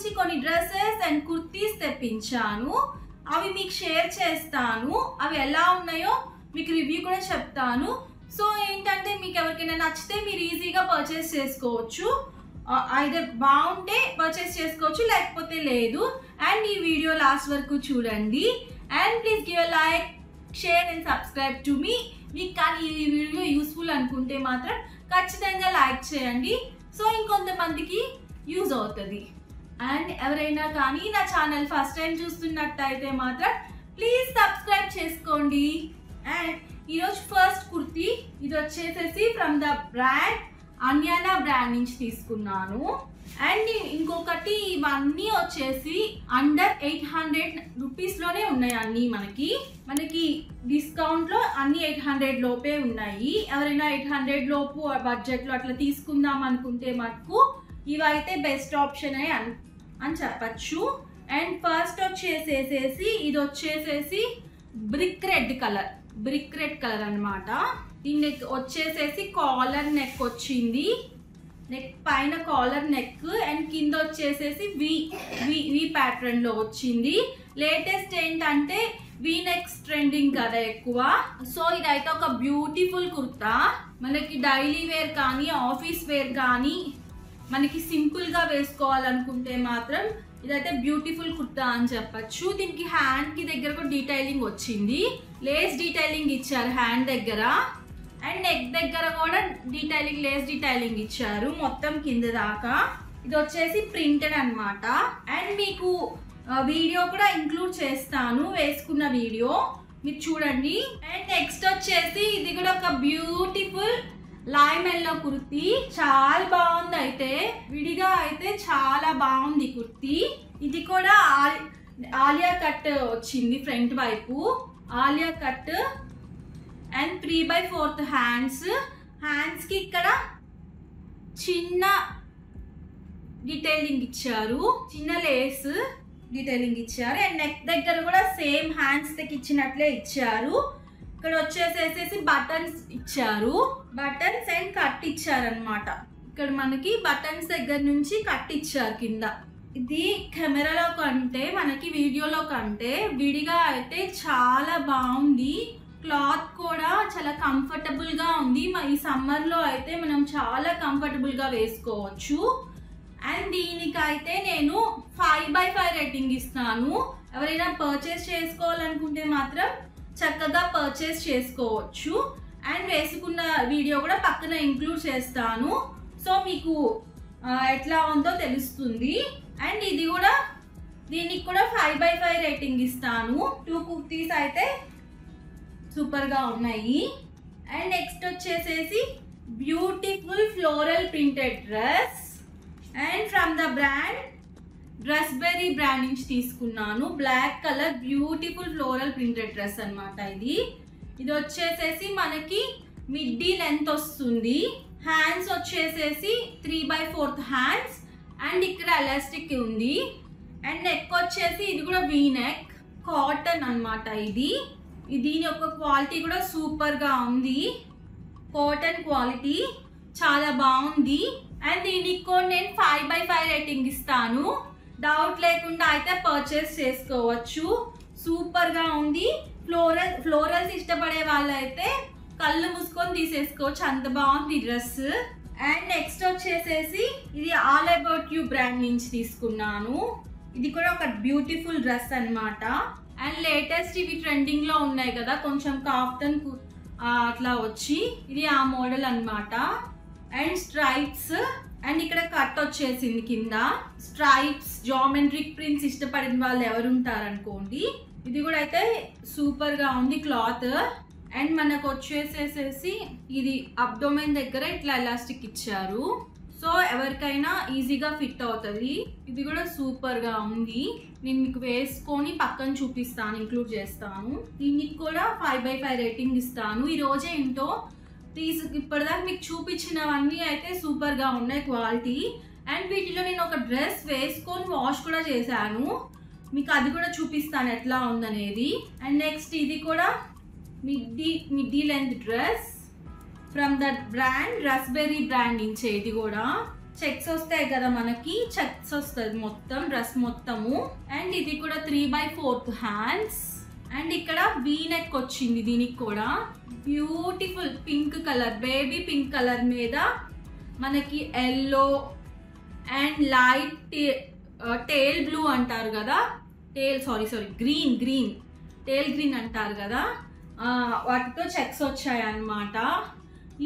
నుంచి కొన్ని dresses and kurtis తెప్పించాను. అవి మీకు షేర్ చేస్తాను. అవి ఎలా ఉన్నాయో మీకు రివ్యూ కూడా చెప్తాను. సో ఏంటంటే మీకు ఎవరికైనా నచ్చితే మీరు ఈజీగా పర్చేస్ చేసుకోవచ్చు. అయితే బాగుంటే పర్చేస్ చేసుకోవచ్చు, లేకపోతే లేదు. అండ్ ఈ వీడియో లాస్ట్ వరకు చూడండి. And please give a like, share and subscribe to మీ. మీకు కానీ ఈ వీడియో యూస్ఫుల్ అనుకుంటే మాత్రం ఖచ్చితంగా లైక్ చేయండి. సో ఇంకొంతమందికి యూజ్ అవుతుంది. అండ్ ఎవరైనా కానీ నా ఛానల్ ఫస్ట్ టైం చూస్తున్నట్టయితే మాత్రం ప్లీజ్ సబ్స్క్రైబ్ చేసుకోండి. అండ్ ఈరోజు ఫస్ట్ కుర్తీ ఇది వచ్చేసేసి ఫ్రమ్ ద బ్రాండ్ అన్యానా బ్రాండ్ నుంచి తీసుకున్నాను. అండ్ ఇంకొకటి ఇవన్నీ వచ్చేసి అండర్ 800 రూపీస్లోనే ఉన్నాయి. అన్నీ మనకి డిస్కౌంట్లో అన్ని 800 లోపే ఉన్నాయి. ఎవరైనా 800 లోపు బడ్జెట్లో అట్లా తీసుకుందాం అనుకుంటే మటుకు ఇవైతే బెస్ట్ ఆప్షన్ అని చెప్పచ్చు. అండ్ ఫస్ట్ వచ్చేసేసి ఇది వచ్చేసేసి బ్రిక్ రెడ్ కలర్ అనమాట. ఈ నెక్ వచ్చేసేసి కాలర్ నెక్ వచ్చింది. నెక్ పైన కాలర్ నెక్ అండ్ కింద వచ్చేసేసి వి ప్యాటర్న్ లో వచ్చింది. లేటెస్ట్ ఏంటంటే వి నెక్స్ ట్రెండింగ్ కదా ఎక్కువ. సో ఇదైతే ఒక బ్యూటిఫుల్ కుర్తా. మనకి డైలీ వేర్ కానీ ఆఫీస్ వేర్ కానీ మనకి సింపుల్ గా వేసుకోవాలనుకుంటే మాత్రం ఇదైతే బ్యూటిఫుల్ కుర్తా అని చెప్పచ్చు. దీనికి హ్యాండ్ కి దగ్గర కూడా డీటైలింగ్ వచ్చింది. లేస్ డీటైలింగ్ ఇచ్చారు హ్యాండ్ దగ్గర. అండ్ నెక్ దగ్గర కూడా లేస్ డీటైలింగ్ ఇచ్చారు మొత్తం కింద దాకా. ఇది వచ్చేసి ప్రింటెడ్ అనమాట. అండ్ మీకు వీడియో కూడా ఇంక్లూడ్ చేస్తాను, వేసుకున్న వీడియో మీరు చూడండి. అండ్ నెక్స్ట్ వచ్చేసి ఇది కూడా ఒక బ్యూటిఫుల్ లైమ్ ఎల్లో కుర్తీ. చాలా బాగుంది. అయితే విడిగా అయితే చాలా బాగుంది కుర్తీ. ఇది కూడా ఆలియా కట్ వచ్చింది. ఫ్రంట్ వైపు ఆలియా కట్ అండ్ 3/4 హ్యాండ్స్ కి ఇక్కడ చిన్న డీటెయిలింగ్ ఇచ్చారు, చిన్న లేస్ డీటెయిలింగ్ ఇచ్చారు. అండ్ నెక్ దగ్గర కూడా సేమ్ హ్యాండ్స్ కి ఇచ్చినట్లే ఇచ్చారు. ఇక్కడ వచ్చేసేసి బటన్స్ ఇచ్చారు. బటన్స్ అండ్ కట్ ఇచ్చారు అనమాట. ఇక్కడ మనకి బటన్స్ దగ్గర నుంచి కట్ ఇచ్చారు కింద. ఇది కెమెరాలో కంటే మనకి వీడియోలో కంటే విడిగా అయితే చాలా బాగుంది. క్లాత్ కూడా చాలా కంఫర్టబుల్ గా ఉంది. ఈ సమ్మర్ లో అయితే మనం చాలా కంఫర్టబుల్ గా వేసుకోవచ్చు. అండ్ దీనికైతే నేను 5/5 రేటింగ్ ఇస్తాను. ఎవరైనా పర్చేస్ చేసుకోవాలనుకుంటే మాత్రం చక్కగా పర్చేస్ చేసుకోవచ్చు. అండ్ వేసుకున్న వీడియో కూడా పక్కన ఇంక్లూడ్ చేస్తాను. సో మీకు ఎట్లా ఉందో తెలుస్తుంది. అండ్ ఇది కూడా దీనికి కూడా 5/5 రేటింగ్ ఇస్తాను. 2 కుర్తీస్ అయితే సూపర్ గా ఉన్నాయి. అండ్ నెక్స్ట్ వచ్చేసేసి beautiful floral printed dress and from the brand Dressberry brand నుంచి తీసుకున్నాను. Black colour beautiful floral printed dress అనమాట. ఇది వచ్చేసేసి మనకి మిడ్డీ లెంత్ వస్తుంది. హ్యాండ్స్ వచ్చేసేసి 3/4 హ్యాండ్స్ అండ్ ఇక్కడ ఎలాస్టిక్ ఉంది. అండ్ నెక్ వచ్చేసి ఇది కూడా వీ నెక్ కాటన్ అనమాట. దీని యొక్క క్వాలిటీ కూడా సూపర్ గా ఉంది. కాటన్ క్వాలిటీ చాలా బాగుంది. అండ్ దీనికి కూడా నేను 5/5 రేటింగ్ ఇస్తాను. డౌట్ లేకుండా అయితే పర్చేస్ చేసుకోవచ్చు. సూపర్ గా ఉంది. ఫ్లోరల్స్ ఇష్టపడే వాళ్ళైతే కళ్ళు మూసుకొని తీసేసుకోవచ్చు, అంత బాగుంది డ్రెస్. అండ్ నెక్స్ట్ వచ్చేసేసి ఇది ఆల్ అబౌట్ యూ బ్రాండ్ నుంచి తీసుకున్నాను. ఇది కూడా ఒక బ్యూటిఫుల్ డ్రెస్ అనమాట. అండ్ లేటెస్ట్ ఇవి ట్రెండింగ్ లో ఉన్నాయి కదా, కొంచెం కాఫ్టన్ అట్లా వచ్చి ఇది ఆ మోడల్ అనమాట. అండ్ స్ట్రైప్స్ అండ్ ఇక్కడ కట్ వచ్చేసింది కింద. స్ట్రైప్స్ జామెట్రిక్ ప్రింట్స్ ఇష్టపడిన వాళ్ళు ఎవరు ఉంటారనుకోండి. ఇది కూడా అయితే సూపర్ గా ఉంది క్లాత్. అండ్ మనకు వచ్చేసేసి ఇది అబ్డోమెన్ దగ్గర ఇట్లా ఎలాస్టిక్ ఇచ్చారు. సో ఎవరికైనా ఈజీగా ఫిట్ అవుతుంది. ఇది కూడా సూపర్ గా ఉంది. నేను మీకు వేసుకొని పక్కన చూపిస్తాను, ఇంక్లూడ్ చేస్తాను. దీనికి కూడా 5/5 రేటింగ్ ఇస్తాను. ఈ రోజే ఏంటో ఇప్పటిదాకా మీకు చూపించినవన్నీ అయితే సూపర్ గా ఉన్నాయి క్వాలిటీ. అండ్ వీటిలో నేను ఒక డ్రెస్ వేసుకొని వాష్ కూడా చేశాను, మీకు అది కూడా చూపిస్తాను ఎట్లా ఉందనేది. అండ్ నెక్స్ట్ ఇది కూడా midi length dress from that brand Dressberry brand నుంచి. ఇది కూడా చెక్స్ వస్తాయి కదా మనకి, చెక్స్ వస్తుంది మొత్తం డ్రెస్ మొత్తము. అండ్ ఇది కూడా 3/4 హ్యాండ్స్. అండ్ ఇక్కడ వీ నెక్ వచ్చింది. దీనికి కూడా beautiful pink colour, baby pink colour మీద మనకి yellow and light tale blue అంటారు కదా, గ్రీన్ టేల్ గ్రీన్ అంటారు కదా, వాటితో చెక్స్ వచ్చాయి అన్నమాట.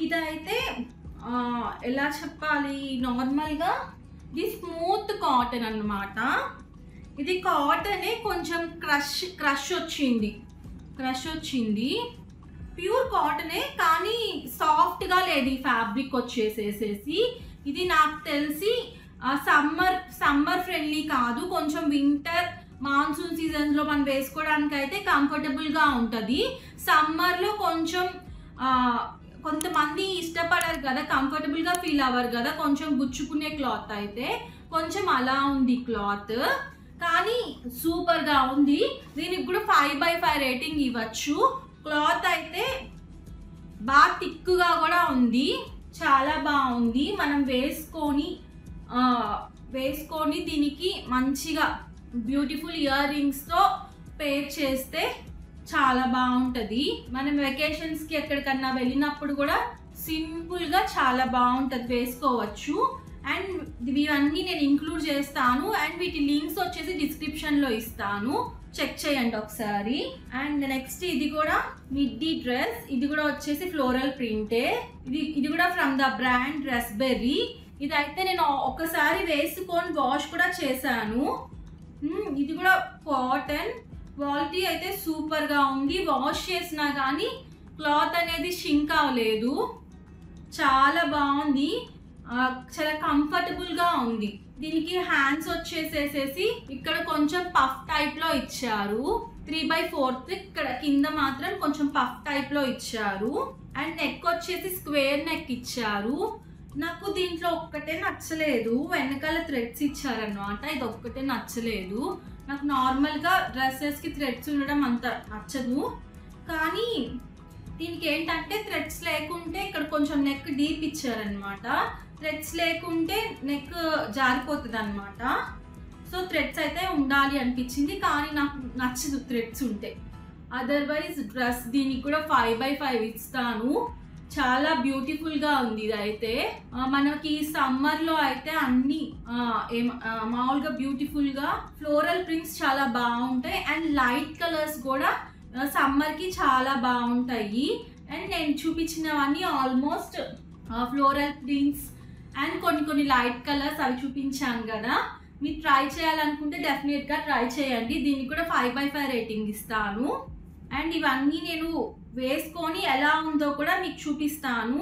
ఇదైతే ఎలా చెప్పాలి, నార్మల్గా ఇది స్మూత్ కాటన్ అన్నమాట. ఇది కాటనే, కొంచెం క్రష్ వచ్చింది, ప్యూర్ కాటనే కానీ సాఫ్ట్గా లేదు ఈ ఫ్యాబ్రిక్ వచ్చేసేసి. ఇది నాకు తెలిసి సమ్మర్ ఫ్రెండ్లీ కాదు, కొంచెం వింటర్ మాన్సూన్ సీజన్లో మనం వేసుకోవడానికి అయితే కంఫర్టబుల్గా ఉంటుంది. సమ్మర్లో కొంచెం కొంతమంది ఇష్టపడరు కదా, కంఫర్టబుల్గా ఫీల్ అవ్వరు కదా, కొంచెం గుచ్చుకునే క్లాత్ అయితే కొంచెం అలా ఉంది క్లాత్, కానీ సూపర్గా ఉంది. దీనికి కూడా 5/5 రేటింగ్ ఇవ్వచ్చు. క్లాత్ అయితే బాగా థిక్గా కూడా ఉంది, చాలా బాగుంది. మనం వేసుకొని దీనికి మంచిగా బ్యూటిఫుల్ ఇయర్ రింగ్స్తో పేర్ చేస్తే చాలా బాగుంటుంది. మనం వెకేషన్స్కి ఎక్కడికన్నా వెళ్ళినప్పుడు కూడా సింపుల్గా చాలా బాగుంటుంది, వేసుకోవచ్చు. అండ్ ఇవన్నీ నేను ఇంక్లూడ్ చేస్తాను, అండ్ వీటి లింక్స్ వచ్చేసి డిస్క్రిప్షన్లో ఇస్తాను, చెక్ చేయండి ఒకసారి. అండ్ నెక్స్ట్ ఇది కూడా మిడ్డీ డ్రెస్. ఇది కూడా వచ్చేసి ఫ్లోరల్ ప్రింటే. ఇది కూడా ఫ్రమ్ ద బ్రాండ్ డ్రెస్బెర్రీ. ఇదైతే నేను ఒకసారి వేసుకొని వాష్ కూడా చేశాను. ఇది కూడా కాటన్, క్వాలిటీ అయితే సూపర్గా ఉంది. వాష్ చేసినా కానీ క్లాత్ అనేది షింక్ అవ్వలేదు, చాలా బాగుంది, చాలా కంఫర్టబుల్గా ఉంది. దీనికి హ్యాండ్స్ వచ్చేసేసి ఇక్కడ కొంచెం పఫ్ టైప్లో ఇచ్చారు, 3/4. ఇక్కడ కింద మాత్రం కొంచెం పఫ్ టైప్లో ఇచ్చారు. అండ్ నెక్ వచ్చేసి స్క్వేర్ నెక్ ఇచ్చారు. నాకు దీంట్లో ఒక్కటే నచ్చలేదు, వెనకాల థ్రెడ్స్ ఇచ్చారన్నమాట, ఇది ఒక్కటే నచ్చలేదు నాకు. నార్మల్గా డ్రెస్సెస్కి థ్రెడ్స్ ఉండడం అంత నచ్చదు, కానీ దీనికి ఏంటంటే థ్రెడ్స్ లేకుంటే ఇక్కడ కొంచెం నెక్ డీప్ ఇచ్చారనమాట, థ్రెడ్స్ లేకుంటే నెక్ జారిపోతుంది అనమాట. సో థ్రెడ్స్ అయితే ఉండాలి అనిపించింది, కానీ నాకు నచ్చదు థ్రెడ్స్ ఉంటే. అదర్వైజ్ డ్రెస్ దీనికి కూడా 5/5 ఇస్తాను, చాలా బ్యూటిఫుల్గా ఉంది. ఇదైతే మనకి సమ్మర్లో అయితే అన్ని మామూలుగా బ్యూటిఫుల్గా ఫ్లోరల్ ప్రింట్స్ చాలా బాగుంటాయి, అండ్ లైట్ కలర్స్ కూడా సమ్మర్కి చాలా బాగుంటాయి. అండ్ నేను చూపించినవన్నీ ఆల్మోస్ట్ ఫ్లోరల్ ప్రింట్స్ అండ్ కొన్ని లైట్ కలర్స్ అవి చూపించాను కదా. మీరు ట్రై చేయాలనుకుంటే డెఫినెట్గా ట్రై చేయండి. దీనికి కూడా 5/5 రేటింగ్ ఇస్తాను. అండ్ ఇవన్నీ నేను వేసుకొని ఎలా ఉందో కూడా మీకు చూపిస్తాను.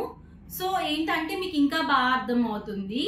సో ఏంటంటే మీకు ఇంకా బాగా అర్థమవుతుంది.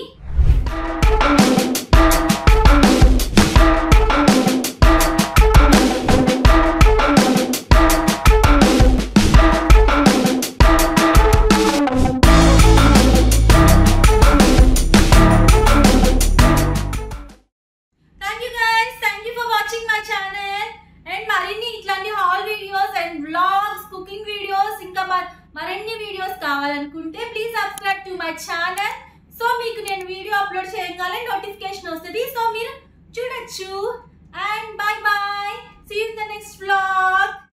మరిన్ని వీడియోస్ కావాలనుకుంటే please subscribe to my channel. So మీకు నేను వీడియో అప్లోడ్ చేయగానే నోటిఫికేషన్ వస్తుంది, సో మీరు చూడొచ్చు. And bye bye, see you in the next vlog.